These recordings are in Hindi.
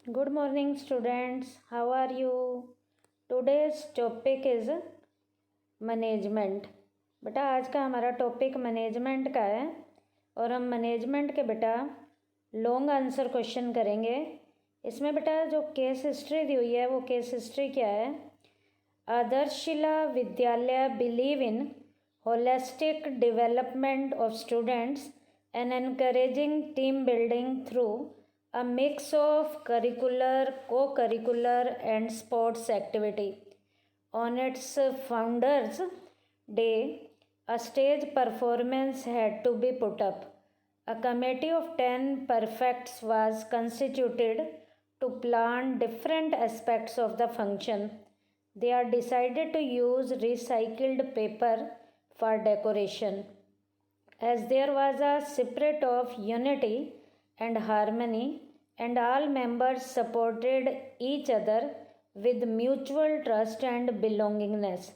Good morning, students. How are you? Today's topic is management. बेटा आज का हमारा टॉपिक मैनेजमेंट का है और हम मैनेजमेंट के बेटा लॉन्ग आंसर क्वेश्चन करेंगे। इसमें बेटा जो केस हिस्ट्री दी हुई है वो केस हिस्ट्री क्या है? आदर्शशिला विद्यालय believe in holistic development of students and encouraging team building through a mix of curricular, co-curricular and sports activity. On its founders' day, a stage performance had to be put up. A committee of 10 prefects was constituted to plan different aspects of the function. They are decided to use recycled paper for decoration. As there was a spirit of unity and harmony, and all members supported each other with mutual trust and belongingness.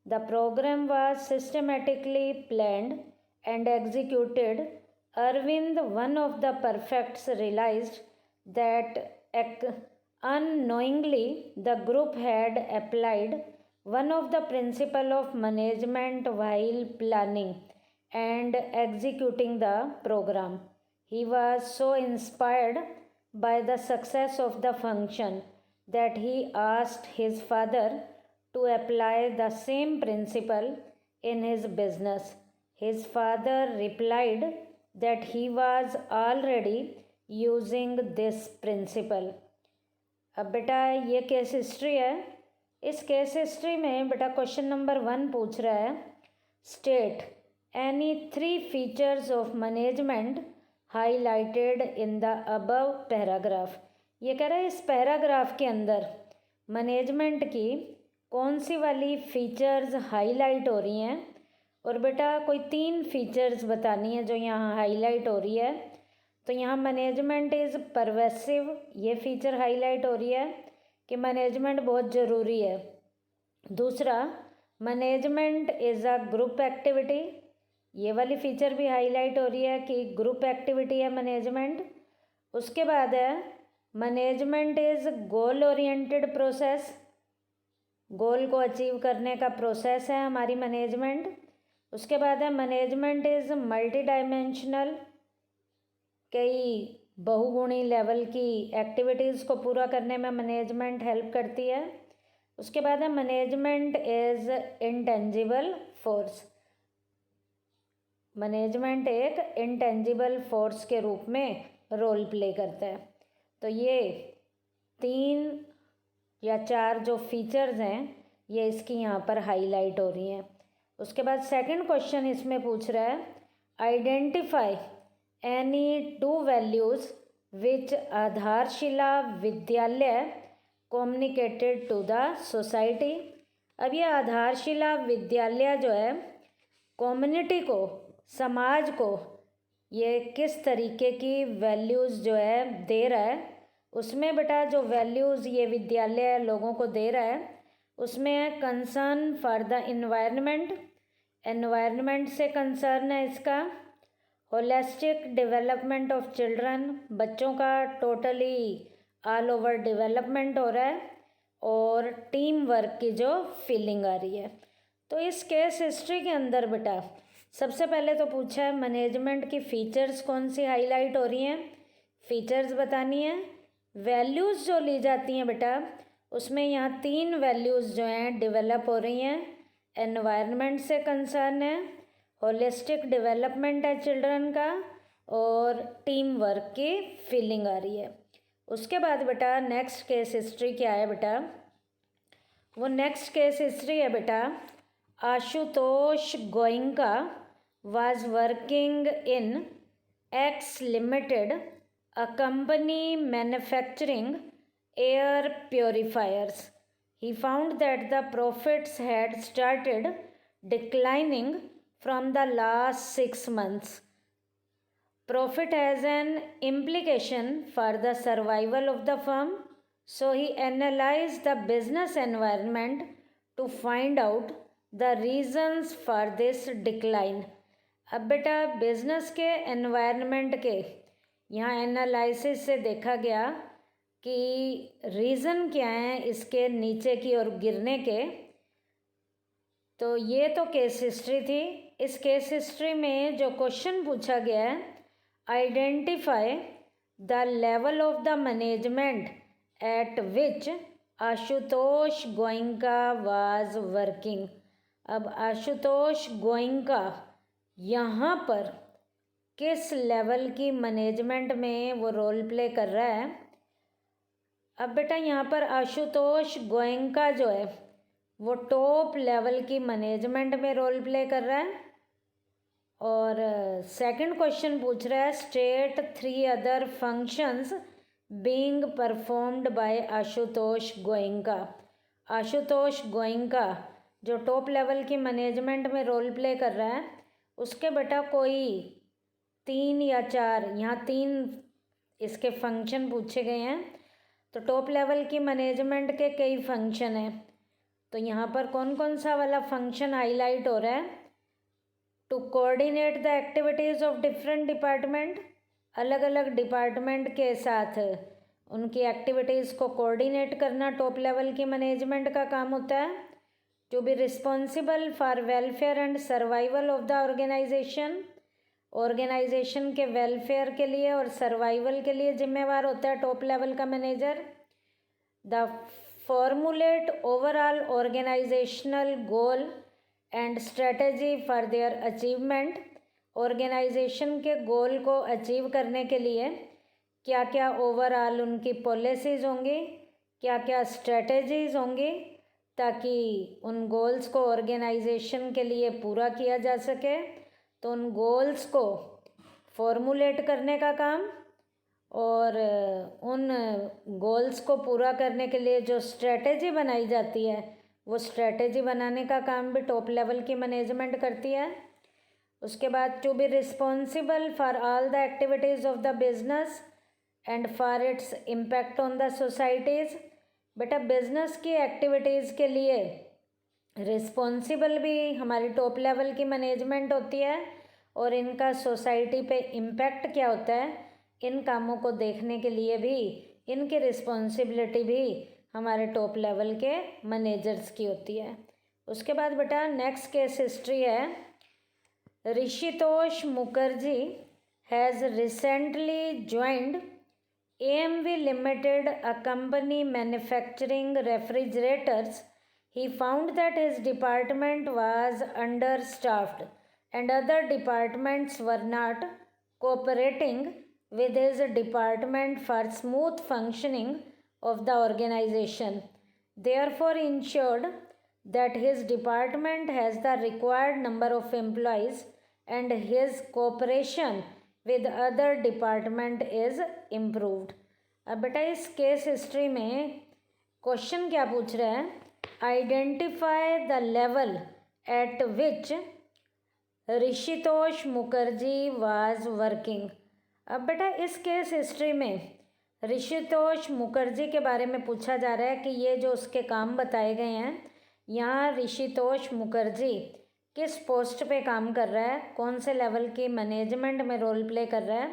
The program was systematically planned and executed. Arvind, one of the prefects, realized that unknowingly the group had applied one of the principles of management while planning and executing the program. He was so inspired by the success of the function that he asked his father to apply the same principle in his business. His father replied that he was already using this principle. अब बेटा ये केस हिस्ट्री है। इस केस हिस्ट्री में बेटा क्वेश्चन नंबर 1 पूछ रहा है, state any 3 features of management highlighted in the above paragraph. ये कह रहा है इस पैराग्राफ के अंदर मैनेजमेंट की कौन सी वाली फीचर्स हाईलाइट हो रही हैं। और बेटा कोई 3 फीचर्स बतानी है जो यहाँ हाईलाइट हो रही है। तो यहाँ मैनेजमेंट इज़ परवेसिव, ये फीचर हाईलाइट हो रही है कि मैनेजमेंट बहुत ज़रूरी है। दूसरा, management is a group activity, ये वाली फीचर भी हाईलाइट हो रही है कि ग्रुप एक्टिविटी है मैनेजमेंट। उसके बाद है management is goal oriented process, goal को अचीव करने का प्रोसेस है हमारी मैनेजमेंट। उसके बाद है मैनेजमेंट इज़ मल्टी डायमेंशनल, कई बहुगुणी लेवल की एक्टिविटीज़ को पूरा करने में मैनेजमेंट हेल्प करती है। उसके बाद है management is intangible force, management एक इंटेंजिबल फोर्स के रूप में रोल प्ले करता है। तो ये 3 या 4 जो फीचर्स हैं ये इसकी यहाँ पर हाईलाइट हो रही हैं। उसके बाद सेकंड क्वेश्चन इसमें पूछ रहा है, आइडेंटिफाई एनी 2 वैल्यूज़ विच आधारशिला विद्यालय कम्युनिकेटेड टू द सोसाइटी। अब ये आधारशिला विद्यालय जो है कम्युनिटी को, समाज को ये किस तरीके की वैल्यूज़ जो है दे रहा है। उसमें बेटा जो वैल्यूज़ ये विद्यालय लोगों को दे रहा है उसमें है concern for the environment, environment से कंसर्न है इसका। होलिस्टिक डेवलपमेंट ऑफ चिल्ड्रन, बच्चों का टोटली ऑल ओवर डेवलपमेंट हो रहा है। और टीम वर्क की जो फीलिंग आ रही है। तो इस केस हिस्ट्री के अंदर बेटा सबसे पहले तो पूछा है मैनेजमेंट की फ़ीचर्स कौन सी हाईलाइट हो रही हैं, फ़ीचर्स बतानी है। वैल्यूज़ जो ली जाती हैं बेटा उसमें यहाँ 3 वैल्यूज़ जो हैं डेवलप हो रही हैं। एनवायरनमेंट से कंसर्न है, होलिस्टिक डेवलपमेंट है चिल्ड्रन का, और टीम वर्क की फीलिंग आ रही है। उसके बाद बेटा नेक्स्ट केस हिस्ट्री क्या है बेटा, वो नेक्स्ट केस हिस्ट्री है बेटा Ashutosh Goenka was working in X Limited, a company manufacturing air purifiers. He found that the profits had started declining from the last 6 months. Profit has an implication for the survival of the firm, so he analyzed the business environment to find out the reasons for this decline. अब बेटा बिजनेस के एनवायरनमेंट के यहाँ एनालिसिस से देखा गया कि रीज़न क्या है इसके नीचे की ओर गिरने के। तो ये तो केस हिस्ट्री थी। इस केस हिस्ट्री में जो क्वेश्चन पूछा गया है, identify the level of the management eight which Ashutosh Goenka was working. अब आशुतोष गोइंका यहाँ पर किस लेवल की मैनेजमेंट में वो रोल प्ले कर रहा है। अब बेटा यहाँ पर आशुतोष गोयंका जो है वो टॉप लेवल की मैनेजमेंट में रोल प्ले कर रहा है। और सेकंड क्वेश्चन पूछ रहा है, state 3 other functions being performed by Ashutosh Goenka. Ashutosh Goenka जो टॉप लेवल की मैनेजमेंट में रोल प्ले कर रहा है, उसके बेटा कोई 3 या 4, यहाँ 3 इसके फंक्शन पूछे गए हैं। तो टॉप लेवल की मैनेजमेंट के कई फंक्शन हैं। तो यहाँ पर कौन कौन सा वाला फंक्शन हाईलाइट हो रहा है? To coordinate the activities of different department, अलग अलग डिपार्टमेंट के साथ उनकी एक्टिविटीज़ को कोऑर्डिनेट करना टॉप लेवल की मैनेजमेंट का काम होता है। To be responsible for welfare and survival of the organisation, organisation के वेलफेयर के लिए और सर्वाइवल के लिए जिम्मेवार होता है टॉप लेवल का manager. The formulate overall organisational goal and strategy for their achievement, organisation के गोल को अचीव करने के लिए क्या क्या ओवरऑल उनकी पॉलिसीज़ होंगी, क्या क्या स्ट्रेटजीज़ होंगी, ताकि उन गोल्स को ऑर्गेनाइजेशन के लिए पूरा किया जा सके। तो उन गोल्स को फॉर्मुलेट करने का काम और उन गोल्स को पूरा करने के लिए जो स्ट्रेटेजी बनाई जाती है, वो स्ट्रेटेजी बनाने का काम भी टॉप लेवल की मैनेजमेंट करती है। उसके बाद to be responsible for all the activities of the business and for its impact on the societies. बेटा बिजनेस की एक्टिविटीज़ के लिए रिस्पॉन्सिबल भी हमारी टॉप लेवल की मैनेजमेंट होती है, और इनका सोसाइटी पे इम्पैक्ट क्या होता है, इन कामों को देखने के लिए भी इनकी रिस्पॉन्सिबिलिटी भी हमारे टॉप लेवल के मैनेजर्स की होती है। उसके बाद बेटा नेक्स्ट केस हिस्ट्री है, Rishitosh Mukherjee has recently joined AMV Limited, a company manufacturing refrigerators. He found that his department was understaffed and other departments were not cooperating with his department for smooth functioning of the organization. Therefore, ensured that his department has the required number of employees and his cooperation with other department is improved. अब बेटा इस केस हिस्ट्री में क्वेश्चन क्या पूछ रहा है, identify the level at which Rishitosh Mukherjee was working. अब बेटा इस केस हिस्ट्री में ऋषितोष मुखर्जी के बारे में पूछा जा रहा है कि ये जो उसके काम बताए गए हैं, यहाँ ऋषितोष मुखर्जी किस पोस्ट पे काम कर रहा है, कौन से लेवल की मैनेजमेंट में रोल प्ले कर रहा है।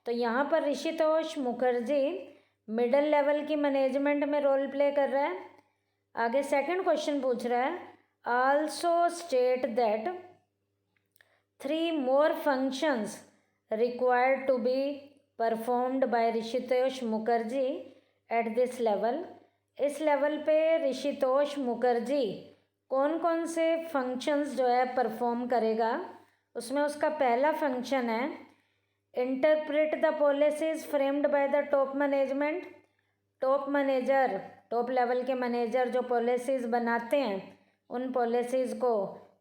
तो यहाँ पर ऋषितोष मुखर्जी मिडिल लेवल की मैनेजमेंट में रोल प्ले कर रहा है। आगे सेकंड क्वेश्चन पूछ रहा है, also state that 3 more functions required to be performed by Rishitosh Mukherjee at this level. इस लेवल पे ऋषितोष मुखर्जी कौन कौन से फंक्शंस जो है परफॉर्म करेगा। उसमें उसका पहला फंक्शन है interpret the policies framed by the top management. Top manager, top level के मैनेजर जो पॉलिसीज़ बनाते हैं, उन पॉलिसीज़ को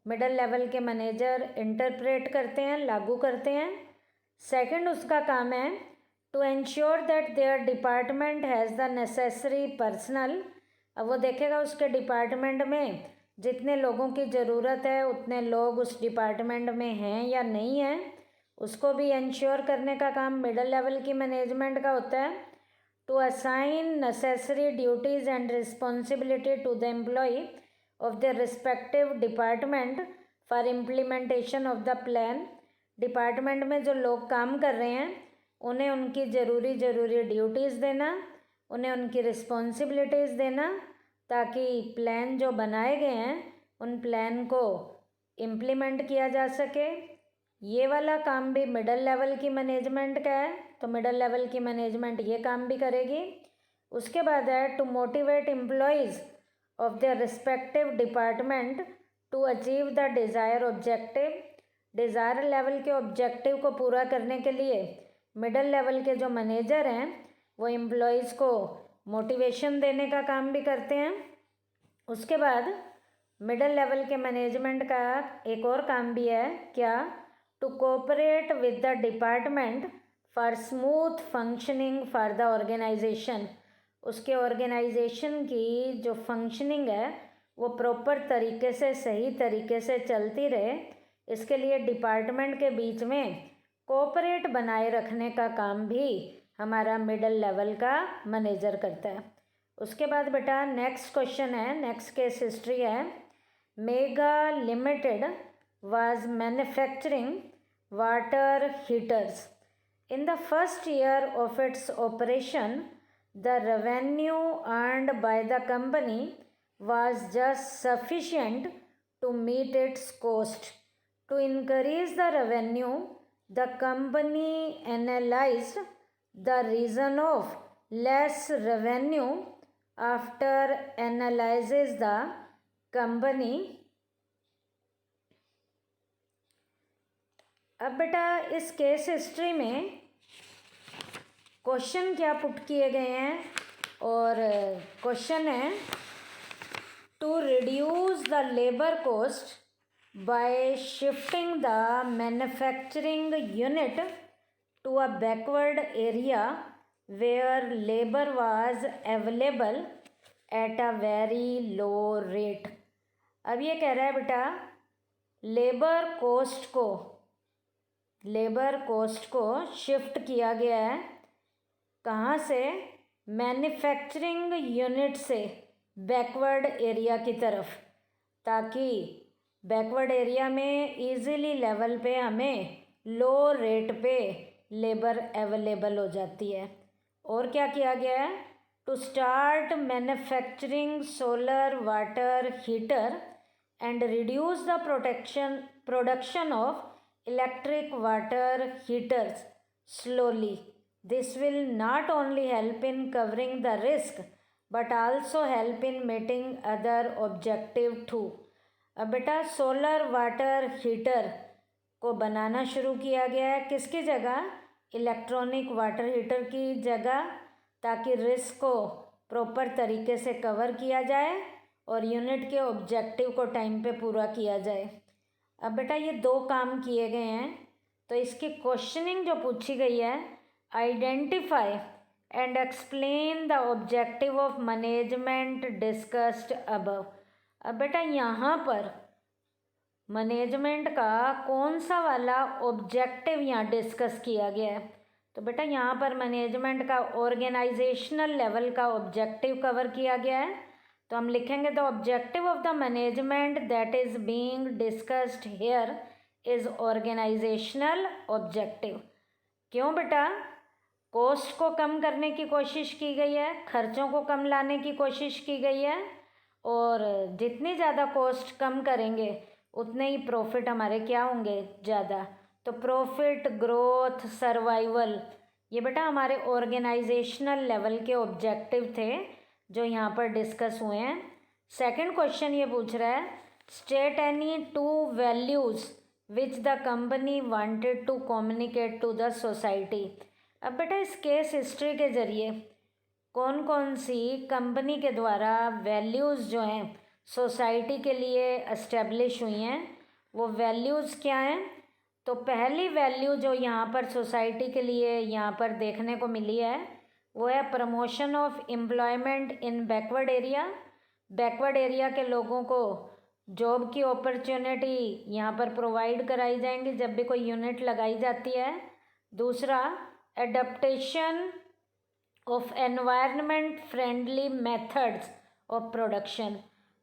मिडिल लेवल के मैनेजर इंटरप्रेट करते हैं, लागू करते हैं। सेकंड उसका काम है to ensure that their department has the necessary personal. अब वो देखेगा उसके डिपार्टमेंट में जितने लोगों की ज़रूरत है उतने लोग उस डिपार्टमेंट में हैं या नहीं हैं, उसको भी इंश्योर करने का काम मिडिल लेवल की मैनेजमेंट का होता है। To assign necessary duties and responsibility to the employ of the respective department for implementation of the plan. Department में जो लोग काम कर रहे हैं उन्हें उनकी ज़रूरी ड्यूटीज़ देना उन्हें उनकी रिस्पॉन्सिबिलिटीज़ देना ताकि प्लान जो बनाए गए हैं उन प्लान को इम्प्लीमेंट किया जा सके। ये वाला काम भी मिडल लेवल की मैनेजमेंट का है, तो मिडल लेवल की मैनेजमेंट ये काम भी करेगी। उसके बाद है to motivate employees of their respective department to achieve the desire objective. Desire level के ऑब्जेक्टिव को पूरा करने के लिए मिडल लेवल के जो मैनेजर हैं वो एम्प्लॉयज़ को मोटिवेशन देने का काम भी करते हैं। उसके बाद मिडल लेवल के मैनेजमेंट का एक और काम भी है, क्या? To cooperate with the department for smooth functioning for the organisation. उसके ऑर्गेनाइजेशन की जो फंक्शनिंग है वो प्रॉपर तरीके से, सही तरीके से चलती रहे, इसके लिए डिपार्टमेंट के बीच में कोऑपरेट बनाए रखने का काम भी हमारा मिडल लेवल का मैनेजर करता है। उसके बाद बेटा नेक्स्ट क्वेश्चन है, नेक्स्ट केस हिस्ट्री है। Mega limited was manufacturing water heaters. In the first year of its operation the revenue earned by the company was just sufficient to meet its cost. To increase the revenue, the company analyzed the reason of less revenue. After analyzes the company, अब बेटा इस केस हिस्ट्री में क्वेश्चन क्या पुट किए गए हैं, और क्वेश्चन है to reduce the labor cost by shifting the manufacturing unit to a backward area where labor was available at a very low rate. अब ये कह रहा है बेटा लेबर कोस्ट को शिफ्ट किया गया है, कहाँ से? मैन्युफैक्चरिंग यूनिट से बैकवर्ड एरिया की तरफ, ताकि बैकवर्ड एरिया में इजीली लेवल पे हमें लो रेट पे लेबर अवेलेबल हो जाती है। और क्या किया गया है? To start manufacturing solar water heater and reduce the production of electric water heaters slowly. This will not only help in covering the risk but also help in meeting other objective too. अब बेटा सोलर वाटर हीटर को बनाना शुरू किया गया है, किसकी जगह? इलेक्ट्रॉनिक वाटर हीटर की जगह, ताकि रिस्क को प्रॉपर तरीके से कवर किया जाए और यूनिट के ऑब्जेक्टिव को टाइम पे पूरा किया जाए। अब बेटा ये दो काम किए गए हैं, तो इसकी क्वेश्चनिंग जो पूछी गई है, identify and explain the objective of management discussed above. अब बेटा यहाँ पर मैनेजमेंट का कौन सा वाला ऑब्जेक्टिव यहाँ डिस्कस किया गया है? तो बेटा यहाँ पर मैनेजमेंट का ऑर्गेनाइजेशनल लेवल का ऑब्जेक्टिव कवर किया गया है, तो हम लिखेंगे the objective of the management that is being discussed here is organisational objective. क्यों बेटा? कॉस्ट को कम करने की कोशिश की गई है, खर्चों को कम लाने की कोशिश की गई है, और जितनी ज़्यादा कॉस्ट कम करेंगे उतने ही प्रॉफिट हमारे क्या होंगे? ज़्यादा। तो प्रॉफिट, ग्रोथ, सर्वाइवल, ये बेटा हमारे ऑर्गेनाइजेशनल लेवल के ऑब्जेक्टिव थे जो यहाँ पर डिस्कस हुए हैं। सेकंड क्वेश्चन ये पूछ रहा है, state any two values which the company wanted to communicate to the society. अब बेटा इस केस हिस्ट्री के ज़रिए कौन कौन सी कंपनी के द्वारा वैल्यूज़ जो हैं सोसाइटी के लिए एस्टेब्लिश हुई हैं, वो वैल्यूज़ क्या हैं? तो पहली वैल्यू जो यहाँ पर सोसाइटी के लिए यहाँ पर देखने को मिली है वो है promotion of employment in backward area. Backward area के लोगों को जॉब की अपॉर्चुनिटी यहाँ पर प्रोवाइड कराई जाएंगी जब भी कोई यूनिट लगाई जाती है। दूसरा, adaptation of environment friendly methods of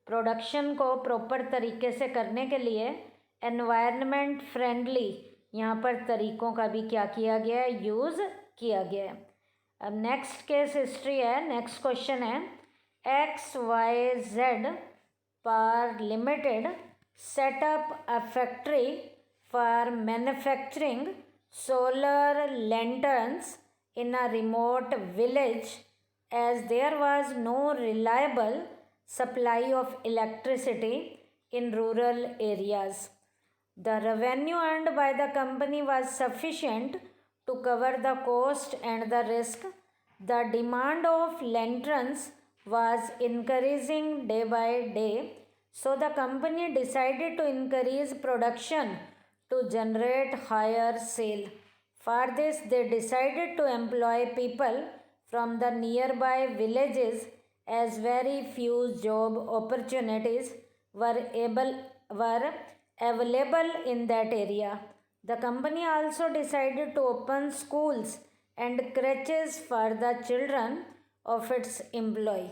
production को प्रॉपर तरीके से करने के लिए एनवायरनमेंट फ्रेंडली यहाँ पर तरीक़ों का भी क्या किया गया है? यूज़ किया गया है। अब नेक्स्ट केस हिस्ट्री है, नेक्स्ट क्वेश्चन है XYZ Power Limited set up a factory for manufacturing solar lanterns in a remote village as there was no reliable supply of electricity in rural areas. The revenue earned by the company was sufficient to cover the cost and the risk. The demand of lanterns was increasing day by day, so the company decided to increase production to generate higher sale. For this, they decided to employ people from the nearby villages as very few job opportunities were available in that area. The company also decided to open schools and crèches for the children of its employee.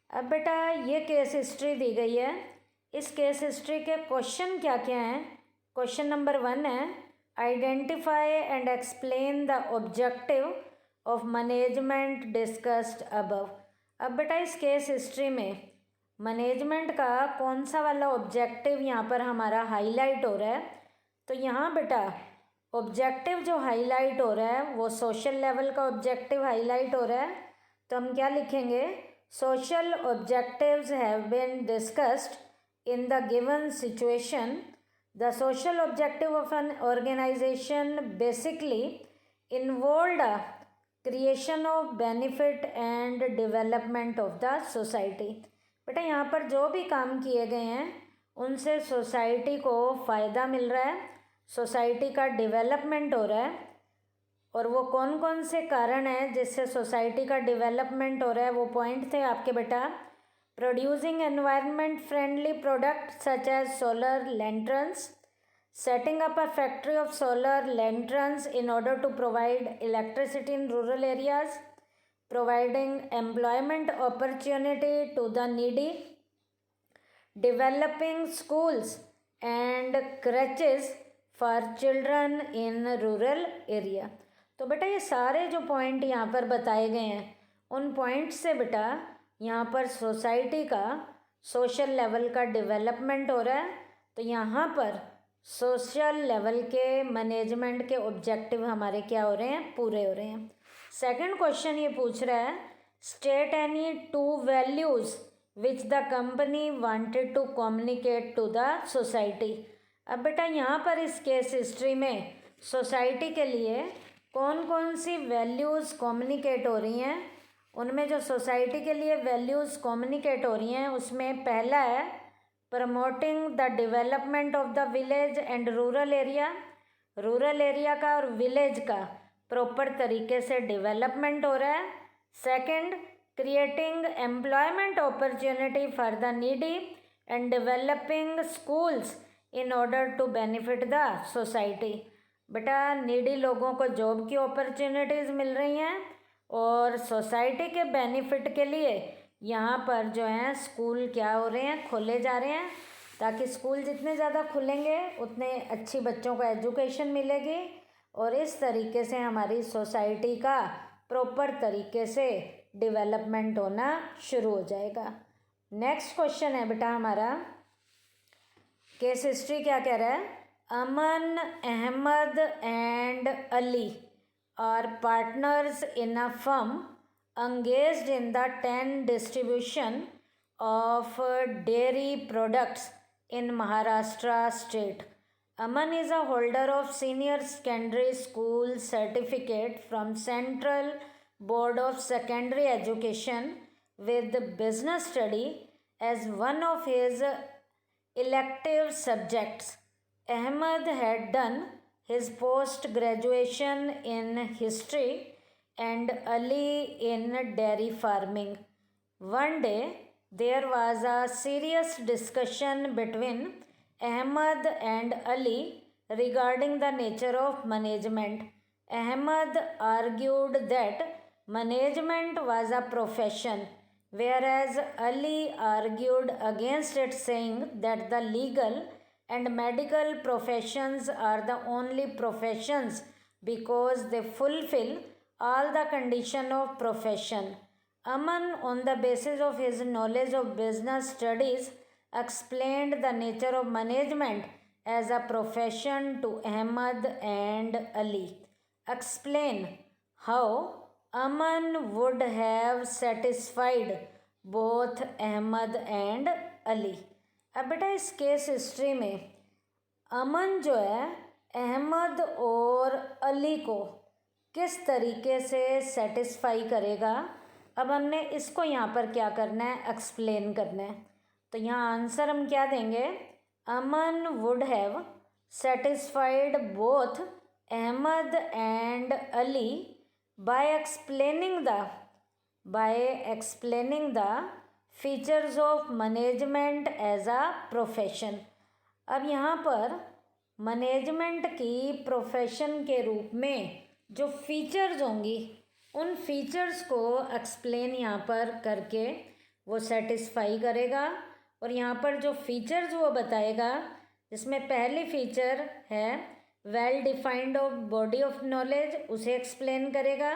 अब बेटा ये केस हिस्ट्री दी गई है, इस केस हिस्ट्री के क्वेश्चन क्या क्या हैं? क्वेश्चन नंबर 1 है identify and explain the objective of management discussed above. अब बेटा इस केस हिस्ट्री में मैनेजमेंट का कौन सा वाला ऑब्जेक्टिव यहाँ पर हमारा हाईलाइट हो रहा है? तो यहाँ बेटा ऑब्जेक्टिव जो हाईलाइट हो रहा है वो सोशल लेवल का ऑब्जेक्टिव हाईलाइट हो रहा है। तो हम क्या लिखेंगे? Social objectives have been discussed in the given situation. The social objective of an organisation basically involved creation of benefit and development of the society. बेटा यहाँ पर जो भी काम किए गए हैं उनसे सोसाइटी को फ़ायदा मिल रहा है, सोसाइटी का डेवलपमेंट हो रहा है। और वो कौन कौन से कारण हैं जिससे सोसाइटी का डेवलपमेंट हो रहा है? वो पॉइंट थे आपके बेटा, producing environment friendly product such as solar lanterns, setting up a factory of solar lanterns in order to provide electricity in rural areas, providing employment opportunity to the needy, developing schools and crèches for children in rural area। तो बेटा ये सारे जो पॉइंट यहाँ पर बताए गए हैं उन पॉइंट से बेटा यहाँ पर सोसाइटी का सोशल लेवल का डेवलपमेंट हो रहा है। तो यहाँ पर सोशल लेवल के मैनेजमेंट के ऑब्जेक्टिव हमारे क्या हो रहे हैं? पूरे हो रहे हैं। सेकंड क्वेश्चन ये पूछ रहा है state any 2 values which the company wanted to communicate to the society. अब बेटा यहाँ पर इस केस हिस्ट्री में सोसाइटी के लिए कौन कौन सी वैल्यूज़ कम्युनिकेट हो रही हैं? उनमें जो सोसाइटी के लिए वैल्यूज़ कम्युनिकेट हो रही हैं उसमें पहला है promoting the development of the village and rural area. Rural area का और विलेज का प्रॉपर तरीके से डेवलपमेंट हो रहा है। Second, creating employment opportunity for the needy and developing schools in order to benefit the society. बेटा नीडी लोगों को जॉब की अपॉर्चुनिटीज़ मिल रही हैं और सोसाइटी के बेनिफिट के लिए यहाँ पर जो है स्कूल क्या हो रहे हैं? खोले जा रहे हैं, ताकि स्कूल जितने ज़्यादा खुलेंगे उतने अच्छी बच्चों को एजुकेशन मिलेगी और इस तरीके से हमारी सोसाइटी का प्रॉपर तरीके से डेवलपमेंट होना शुरू हो जाएगा। नेक्स्ट क्वेश्चन है बेटा हमारा, केस हिस्ट्री क्या कह रहा है? Aman, Ahmed and Ali are partners in a firm engaged in the 10 distribution of dairy products in Maharashtra state. Aman is a holder of senior secondary school certificate from Central Board of Secondary Education with business study as one of his elective subjects. Ahmed had done his post graduation in history and Ali in dairy farming. One day there was a serious discussion between Ahmed and Ali regarding the nature of management. Ahmed argued that management was a profession, whereas Ali argued against it, saying that the legal and medical professions are the only professions because they fulfill all the condition of profession. Aman, on the basis of his knowledge of business studies, explained the nature of management as a profession to Ahmad and Ali. Explain how Aman would have satisfied both Ahmad and Ali. अब बेटा इस केस हिस्ट्री में अमन जो है अहमद और अली को किस तरीके से सेटिस्फाई करेगा, अब हमने इसको यहाँ पर क्या करना है, एक्सप्लेन करना है। तो यहाँ आंसर हम क्या देंगे, Aman would have satisfied both Ahmed and Ali by explaining the features of management as a profession. अब यहाँ पर मैनेजमेंट की प्रोफेशन के रूप में जो फीचर्स होंगी उन फीचर्स को एक्सप्लेन यहाँ पर करके वो सेटिस्फाई करेगा। और यहाँ पर जो फीचर्स वो बताएगा, जिसमें पहली फीचर है well defined of body of knowledge, उसे एक्सप्लेन करेगा।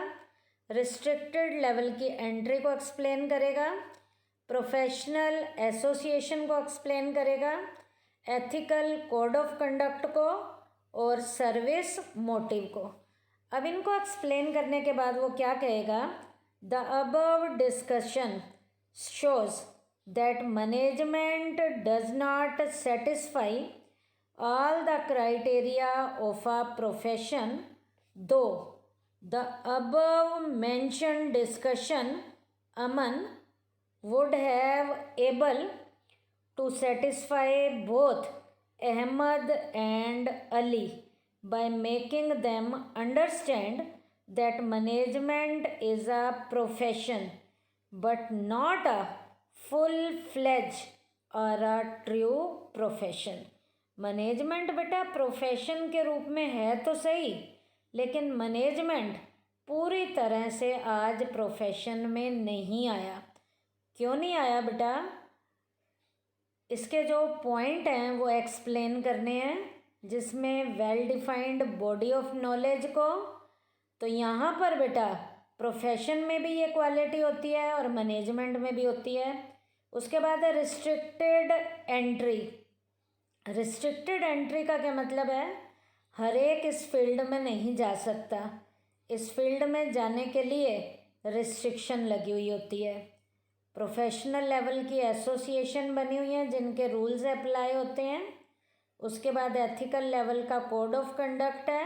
रिस्ट्रिक्टेड लेवल की एंट्री को एक्सप्लेन करेगा। प्रोफेशनल एसोसिएशन को एक्सप्लेन करेगा। एथिकल कोड ऑफ कंडक्ट को और सर्विस मोटिव को। अब इनको एक्सप्लेन करने के बाद वो क्या कहेगा, the above discussion shows that management does not satisfy all the criteria of a profession, though the above mentioned discussion Aman would have able to satisfy both Ahmad and Ali by making them understand that management is a profession but not a full-fledged or a true profession. Management बेटा प्रोफेशन के रूप में है तो सही, लेकिन मैनेजमेंट पूरी तरह से आज प्रोफेशन में नहीं आया। क्यों नहीं आया बेटा, इसके जो पॉइंट हैं वो एक्सप्लेन करने हैं, जिसमें well defined body of knowledge को, तो यहाँ पर बेटा प्रोफेशन में भी ये क्वालिटी होती है और मैनेजमेंट में भी होती है। उसके बाद है रिस्ट्रिक्टेड एंट्री। रिस्ट्रिक्टेड एंट्री का क्या मतलब है, हर एक इस फील्ड में नहीं जा सकता, इस फील्ड में जाने के लिए रिस्ट्रिक्शन लगी हुई होती है। प्रोफेशनल लेवल की एसोसिएशन बनी हुई है जिनके रूल्स अप्लाई होते हैं। उसके बाद एथिकल लेवल का कोड ऑफ कंडक्ट है,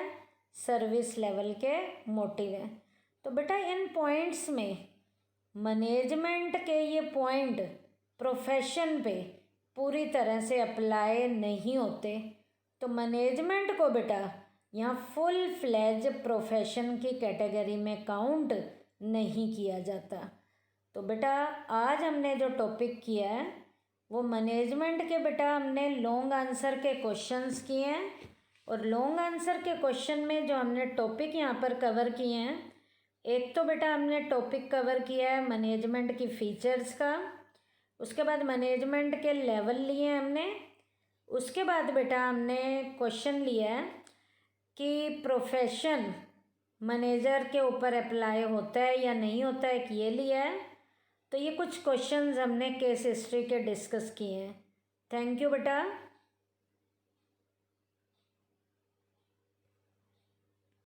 सर्विस लेवल के मोटिव हैं। तो बेटा इन पॉइंट्स में मैनेजमेंट के ये पॉइंट प्रोफेशन पे पूरी तरह से अप्लाई नहीं होते, तो मैनेजमेंट को बेटा यहाँ फुल फ्लेज प्रोफेशन की कैटेगरी में काउंट नहीं किया जाता। तो बेटा आज हमने जो टॉपिक किया है वो मैनेजमेंट के बेटा हमने लॉन्ग आंसर के क्वेश्चंस किए हैं। और लॉन्ग आंसर के क्वेश्चन में जो हमने टॉपिक यहाँ पर कवर किए हैं, एक तो बेटा हमने टॉपिक कवर किया है मैनेजमेंट की फीचर्स का, उसके बाद मैनेजमेंट के लेवल लिए हमने, उसके बाद बेटा हमने क्वेश्चन लिया है कि प्रोफेशन मैनेजर के ऊपर अप्लाई होता है या नहीं होता है, कि ये लिया है। तो ये कुछ क्वेश्चंस हमने केस हिस्ट्री के डिस्कस किए हैं। थैंक यू बेटा।